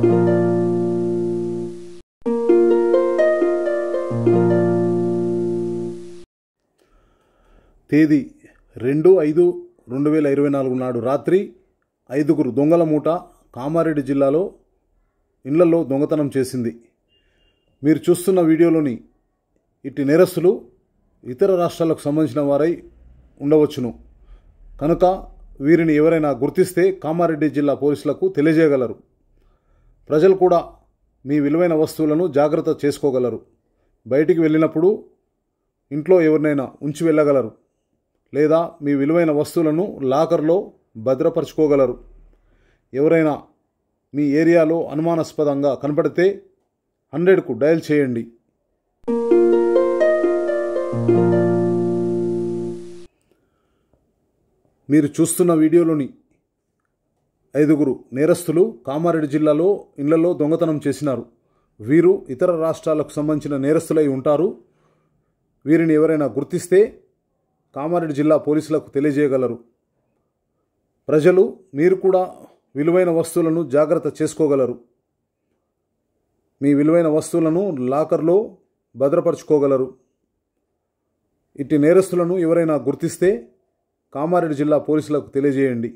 తేదీ 2/5/2024 నాడు రాత్రి 5 దొంగల మూట కామారెడ్డి జిల్లాలో ఇళ్లలో దొంగతనం చేసింది. మీరు చూస్తున్న వీడియోలోని ఇట్టి నేరస్తులు ఇతర రాష్ట్రాలకు సంబంధించిన వారై ఉండవచ్చును కనుక వీరిని ఎవరైనా గుర్తిస్తే కామారెడ్డి జిల్లా పోలీసులకు తెలియజేయగలరు. ప్రజలు కూడా మీ విలువైన వస్తువులను జాగ్రత్త చేసుకోగలరు. బయటికి వెళ్ళినప్పుడు ఇంట్లో ఎవరినైనా ఉంచి వెళ్ళగలరు లేదా మీ విలువైన వస్తువులను లాకర్లో భద్రపరచుకోగలరు. ఎవరైనా మీ ఏరియాలో అనుమానాస్పదంగా కనపడితే 100కు డయల్ చేయండి. మీరు చూస్తున్న వీడియోలోని 5 నేరస్తులు కామారెడ్డి జిల్లాలో ఇళ్లలో దొంగతనం చేసినారు. వీరు ఇతర రాష్ట్రాలకు సంబంధించిన నేరస్తులై ఉంటారు. వీరిని ఎవరైనా గుర్తిస్తే కామారెడ్డి జిల్లా పోలీసులకు తెలియజేయగలరు. ప్రజలు మీరు కూడా విలువైన వస్తువులను జాగ్రత్త చేసుకోగలరు. మీ విలువైన వస్తువులను లాకర్లో భద్రపరచుకోగలరు. ఇట్టి నేరస్తులను ఎవరైనా గుర్తిస్తే కామారెడ్డి జిల్లా పోలీసులకు తెలియజేయండి.